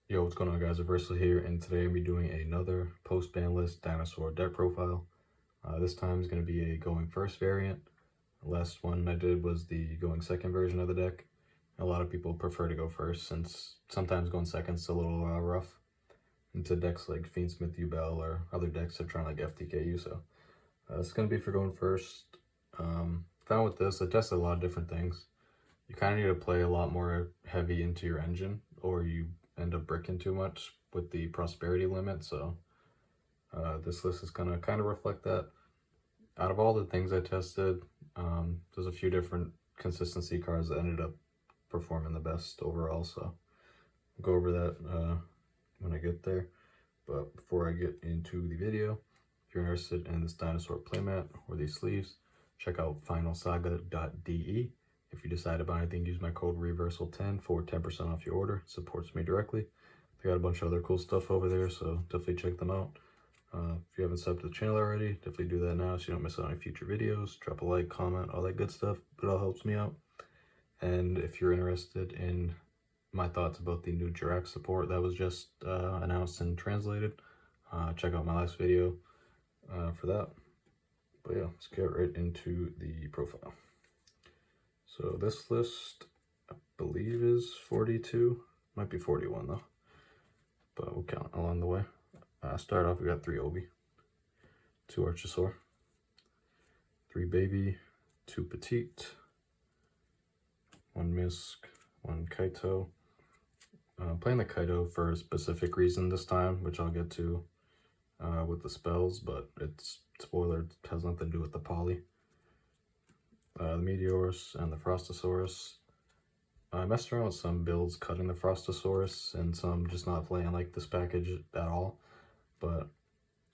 Yo, what's going on, guys? Reversal here, and today I'm going to be doing another post-ban list Dinosaur deck profile. This time is going to be a going first variant. The last one I did was the going second version of the deck. A lot of people prefer to go first, since sometimes going second's a little rough into decks like Fiendsmith Ubel or other decks that try like FTK you. So it's going to be for going first. Found with this, I tested a lot of different things. You kind of need to play a lot more heavy into your engine, or you end up bricking too much with the prosperity limit. So this list is gonna kind of reflect that. Out of all the things I tested, there's a few different consistency cards that ended up performing the best overall. So I'll go over that when I get there. But before I get into the video, if you're interested in this Dinosaur playmat or these sleeves, check out finalsaga.de. If you decide to buy anything, use my code REVERSAL10 for 10% off your order. It supports me directly. They got a bunch of other cool stuff over there, so definitely check them out. If you haven't subbed to the channel already, definitely do that now so you don't miss out on any future videos. Drop a like, comment, all that good stuff. It all helps me out. And if you're interested in my thoughts about the new Jirac support that was just announced and translated, check out my last video for that. But yeah, let's get right into the profile. So this list, I believe, is 42. Might be 41 though, but we'll count along the way. Start off, we got 3 Obi, 2 Archosaur, 3 Baby, 2 Petite, 1 Misk, 1 Kaito. Playing the Kaito for a specific reason this time, which I'll get to with the spells, but it's, spoiler, it has nothing to do with the poly. The Meteorus and the Frostosaurus. I messed around with some builds cutting the Frostosaurus and some just not playing like this package at all, but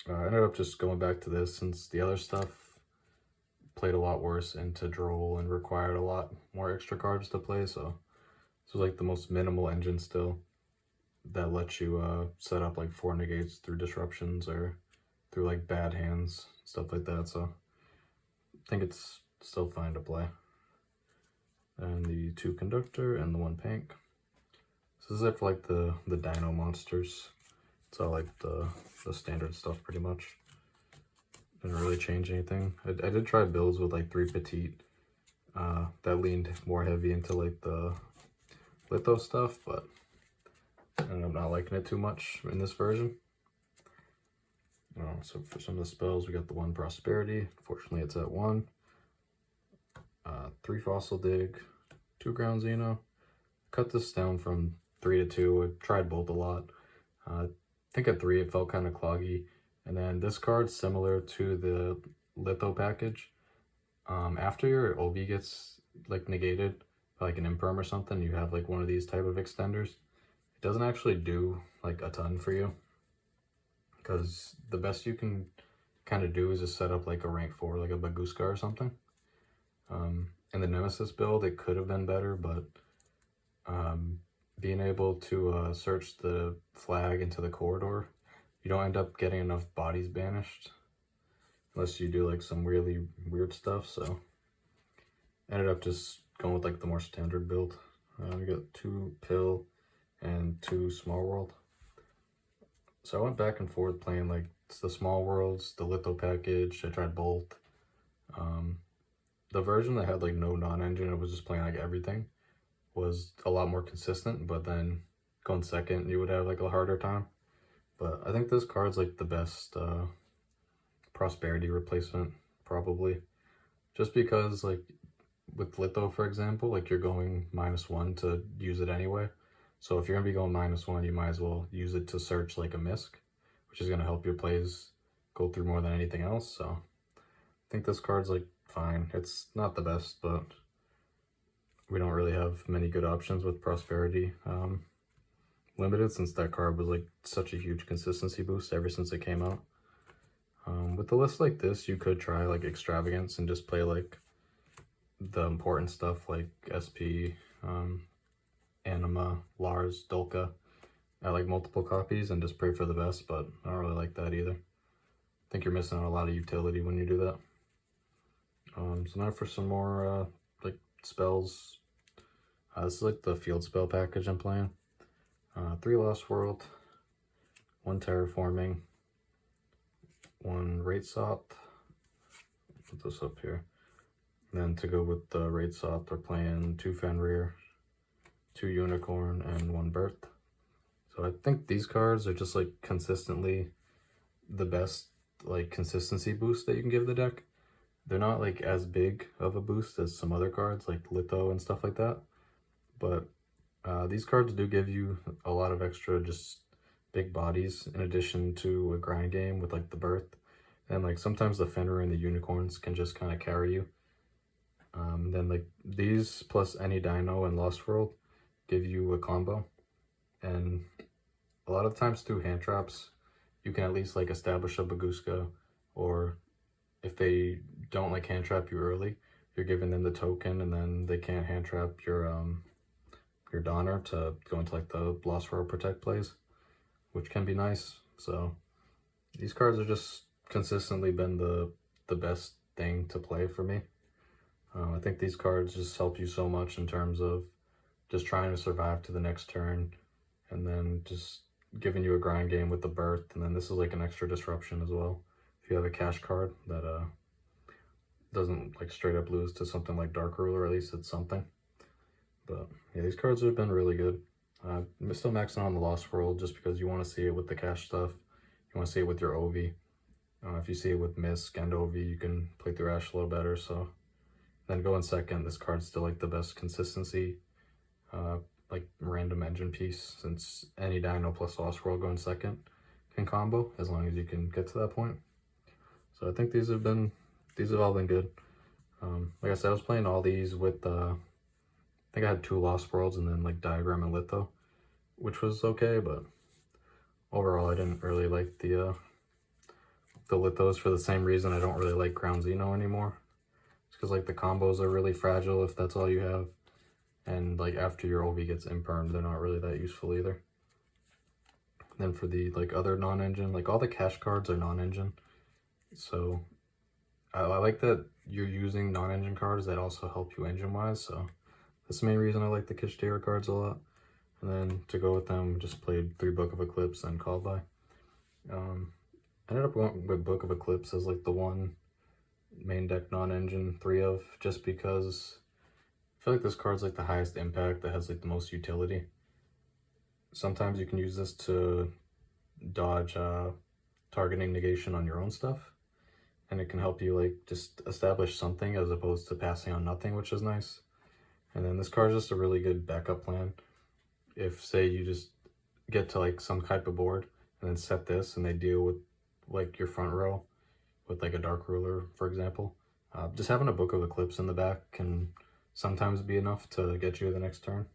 I ended up just going back to this since the other stuff played a lot worse into Droll and required a lot more extra cards to play. So this was like the most minimal engine still that lets you set up like 4 negates through disruptions or through like bad hands, stuff like that. So I think it's still fine to play. And the 2 Conductor and the 1 Pank. This is it for like the dino monsters. It's all like the standard stuff pretty much. Didn't really change anything. I did try builds with like 3 Petite that leaned more heavy into like the litho stuff, but I ended up not liking it too much in this version. So for some of the spells, we got the 1 Prosperity. Fortunately, it's at 1. 3 Fossil Dig, 2 Ground Xeno. Cut this down from 3 to 2. I tried both a lot. I think at 3 it felt kind of cloggy. And then this card's similar to the Litho package. After your OB gets like negated, like an Imperm or something, you have like one of these type of extenders. It doesn't actually do like a ton for you, because the best you can kind of do is just set up like a rank 4, like a Baguska or something. In the Nemesis build, it could have been better, but being able to search the flag into the corridor, you don't end up getting enough bodies banished unless you do like some really weird stuff. So ended up just going with like the more standard build. We got 2 Pill and 2 Small World. So I went back and forth playing like the Small Worlds, the Litho package. I tried both. The version that had like no non-engine, it was just playing like everything, was a lot more consistent, but then going second, you would have like a harder time. But I think this card's like the best prosperity replacement, probably. Just because like with Litho, for example, like you're going -1 to use it anyway. So if you're gonna be going -1, you might as well use it to search like a Misk, which is gonna help your plays go through more than anything else. So I think this card's like fine. It's not the best, but we don't really have many good options with Prosperity limited, since that card was like such a huge consistency boost ever since it came out. With a list like this, you could try like Extravagance and just play like the important stuff like SP, Anima, Lars, Dolka at like multiple copies and just pray for the best, but I don't really like that either. I think you're missing out a lot of utility when you do that. So now for some more like spells. This is like the field spell package I'm playing. 3 Lost World, 1 Terraforming, 1 Rate Soth. Put this up here. And then to go with the Rate Soth, we're playing 2 Fenrir, 2 Unicorn, and 1 Birth. So I think these cards are just like consistently the best like consistency boost that you can give the deck. They're not like as big of a boost as some other cards like Litho and stuff like that, but these cards do give you a lot of extra just big bodies in addition to a grind game with like the Birth, and like sometimes the Fenrir and the Unicorns can just kind of carry you. Then like these plus any Dino and Lost World give you a combo, and a lot of times through hand traps you can at least like establish a Baguska, or if they don't like hand trap you early, you're giving them the token and then they can't hand trap your Donner to go into like the Lost World Protect plays, which can be nice. So these cards have just consistently been the best thing to play for me. I think these cards just help you so much in terms of just trying to survive to the next turn, and then just giving you a grind game with the Birth, and then this is like an extra disruption as well. If you have a cash card that doesn't like straight up lose to something like Dark Ruler, at least it's something. But yeah, these cards have been really good. I'm still maxing on the Lost World just because you want to see it with the cash stuff. You want to see it with your Ovi. If you see it with Misk and Ovi, you can play through Ash a little better. So then going second, this card's still like the best consistency, like random engine piece, since any Dino plus Lost World going second can combo as long as you can get to that point. So I think these have all been good. Like I said, I was playing all these with I think I had 2 Lost Worlds and then like Diagram and Litho, which was okay, but overall I didn't really like the Lithos for the same reason I don't really like Crown Xeno anymore. It's because like the combos are really fragile if that's all you have, and like after your Ovi gets impermed, they're not really that useful either. Then for the like other non-engine, like all the cash cards are non-engine, so I like that you're using non-engine cards that also help you engine-wise, so that's the main reason I like the Kishtira cards a lot. And then to go with them, just played 3 Book of Eclipse and Called By. I ended up going with Book of Eclipse as like the one main deck non-engine 3 of, just because I feel like this card's like the highest impact, that has like the most utility. Sometimes you can use this to dodge targeting negation on your own stuff, and it can help you like just establish something as opposed to passing on nothing, which is nice. And then this card's just a really good backup plan. If say you just get to like some type of board and then set this and they deal with like your front row with like a Dark Ruler, for example, just having a Book of Eclipse in the back can sometimes be enough to get you the next turn.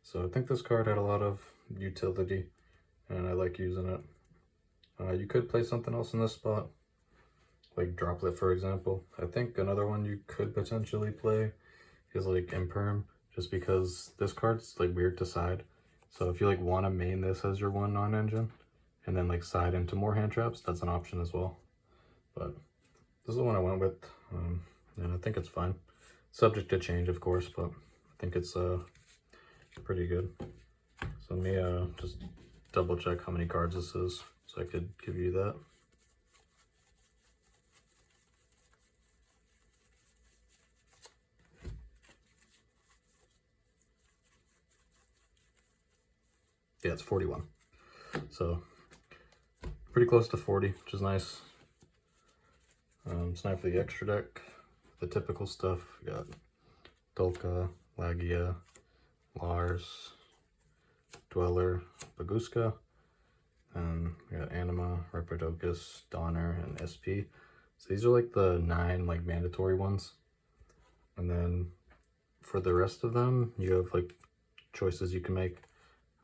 So I think this card had a lot of utility and I like using it. You could play something else in this spot, like Droplet, for example. I think another one you could potentially play is like Imperm, just because this card's like weird to side. So if you like want to main this as your one non-engine and then like side into more hand traps, that's an option as well. But this is the one I went with, and I think it's fine. Subject to change, of course, but I think it's pretty good. So let me just double check how many cards this is so I could give you that. Yeah, it's 41. So pretty close to 40, which is nice. It's nice for the extra deck. The typical stuff, we got Dolka, Lagia, Lars, Dweller, Baguska, and we got Anima, Reprodocus, Donner, and SP. So these are like the 9 like mandatory ones. And then for the rest of them, you have like choices you can make.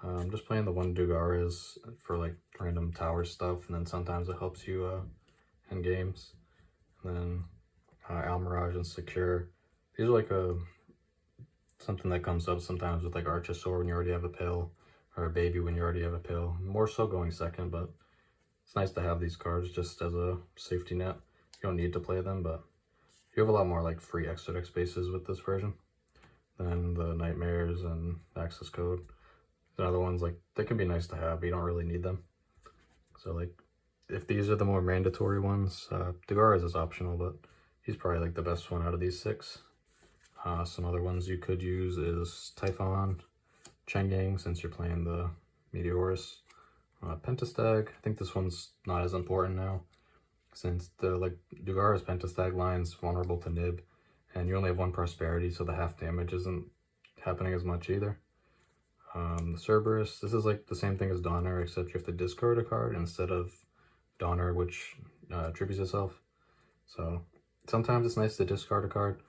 I'm just playing the 1 Dugaras for like random tower stuff, and then sometimes it helps you in games. And then Almirage and Secure. These are like something that comes up sometimes with like Archosaur when you already have a pill, or a Baby when you already have a pill. More so going second, but it's nice to have these cards just as a safety net. You don't need to play them, but you have a lot more like free extra deck spaces with this version than the Nightmares and Access Code. The other ones, like, they can be nice to have, but you don't really need them. So, like, if these are the more mandatory ones, Dagaras is optional, but he's probably, like, the best one out of these 6. Some other ones you could use is Typhon, Chengang, since you're playing the Meteorus, Pentastag. I think this one's not as important now, since the, like, Dugara's Pentastag line's vulnerable to Nib, and you only have 1 Prosperity, so the half damage isn't happening as much either. The Cerberus, this is like the same thing as Donner, except you have to discard a card instead of Donner, which tributes itself. So sometimes it's nice to discard a card,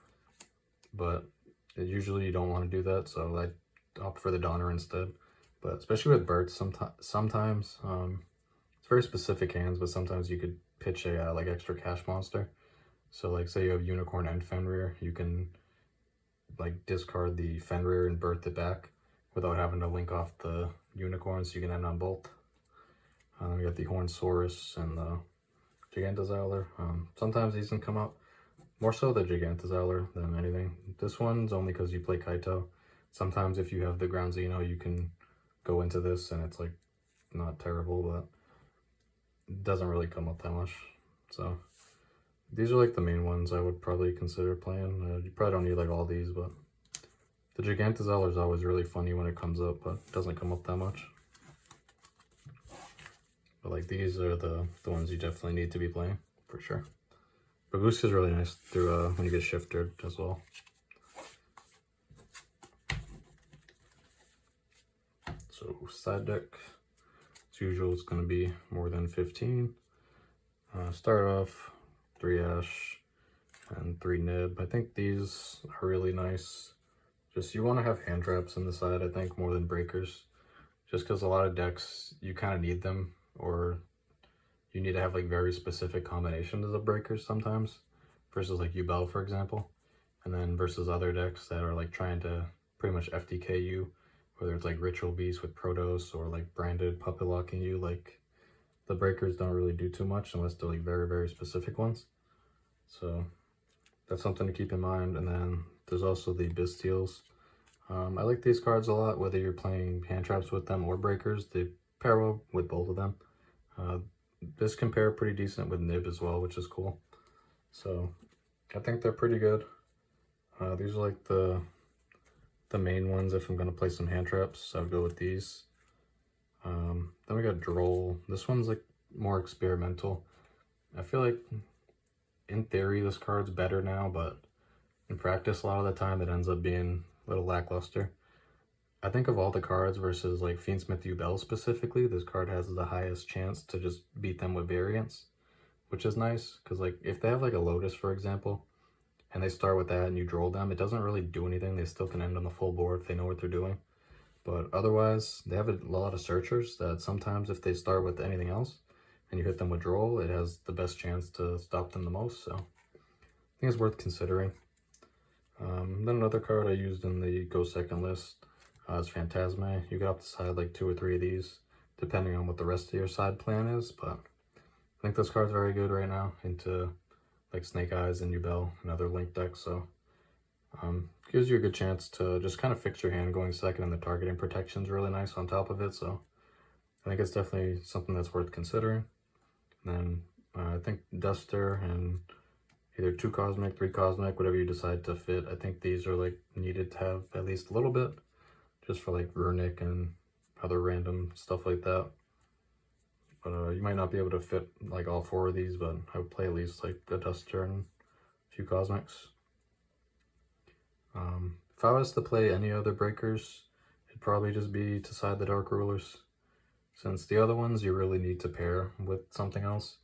but usually you don't want to do that, so I opt for the Donner instead. But especially with Birds, sometimes it's very specific hands, but sometimes you could pitch a like extra cash monster. So like say you have Unicorn and Fenrir, you can like discard the Fenrir and birth it back without having to link off the Unicorn, so you can end on both. We got the Hornsaurus and the Gigantozauler. Sometimes these can come up. More so the Gigantozauler than anything. This one's only because you play Kaito. Sometimes if you have the Ground Xeno, you can go into this and it's like not terrible, but it doesn't really come up that much. So these are like the main ones I would probably consider playing. You probably don't need like all these, but the Gigantozauler is always really funny when it comes up, but it doesn't come up that much. But like these are the ones you definitely need to be playing for sure. Baguska is really nice through when you get shifted as well. So side deck, as usual, it's going to be more than 15. Start off 3 Ash and 3 Nib. I think these are really nice. Just you want to have hand traps in the side, I think, more than breakers. Just because a lot of decks, you kind of need them, or you need to have like very specific combinations of breakers sometimes, versus like Yubel, for example. And then versus other decks that are like trying to pretty much FTK you, whether it's like Ritual Beast with Protos or like Branded Puppet Locking you, like the breakers don't really do too much unless they're like very, very specific ones. So that's something to keep in mind. And then there's also the Bystials. I like these cards a lot, whether you're playing hand traps with them or breakers. They pair well with both of them. This can pair pretty decent with Nib as well, which is cool. So I think they're pretty good. These are like the main ones if I'm going to play some hand traps, so I'll go with these. Then we got Droll. This one's like more experimental. I feel like in theory this card's better now, but in practice a lot of the time it ends up being a little lackluster. I think of all the cards versus like Fiendsmith Yubel specifically, this card has the highest chance to just beat them with variants, which is nice because like if they have like a Lotus, for example, and they start with that and you Droll them, it doesn't really do anything. They still can end on the full board if they know what they're doing. But otherwise, they have a lot of searchers that sometimes if they start with anything else and you hit them with Droll, it has the best chance to stop them the most. So I think it's worth considering. Then another card I used in the Go Second list is Phantasme. You got to decide like 2 or 3 of these, depending on what the rest of your side plan is. But I think this card's very good right now into like Snake Eyes and Yubel and other Link decks. So gives you a good chance to just kind of fix your hand going second, and the targeting protection's really nice on top of it. So I think it's definitely something that's worth considering. And then I think Duster and either 2 Cosmic, 3 Cosmic, whatever you decide to fit. I think these are like needed to have at least a little bit, just for like Runic and other random stuff like that. But you might not be able to fit like all 4 of these, but I would play at least like a Duster and a few Cosmics. If I was to play any other breakers, it'd probably just be to side the Dark Rulers, since the other ones you really need to pair with something else.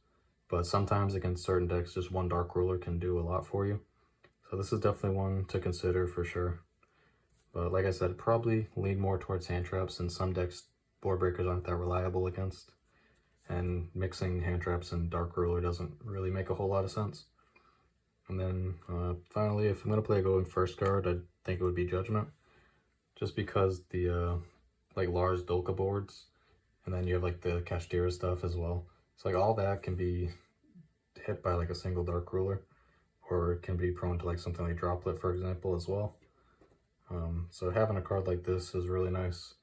But sometimes against certain decks, just 1 Dark Ruler can do a lot for you. So this is definitely one to consider for sure. But like I said, probably lean more towards hand traps, since some decks board breakers aren't that reliable against. And mixing hand traps and Dark Ruler doesn't really make a whole lot of sense. And then finally, if I'm going to play a going first card, I think it would be Judgment. Just because the like Lars Dolka boards, and then you have like the Kashtira stuff as well. So like all that can be hit by like a single Dark Ruler, or it can be prone to like something like Droplet, for example, as well. So having a card like this is really nice.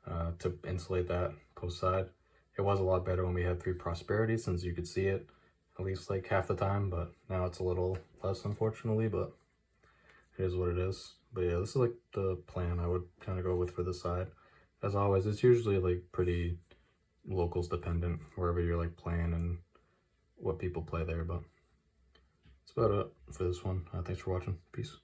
to insulate that post side. It was a lot better when we had 3 prosperity, since you could see it at least like half the time, but now it's a little less, unfortunately, but it is what it is. But yeah, this is like the plan I would kind of go with for this side. As always, it's usually like pretty locals dependent, wherever you're like playing and what people play there, but that's about it for this one. Thanks for watching. Peace.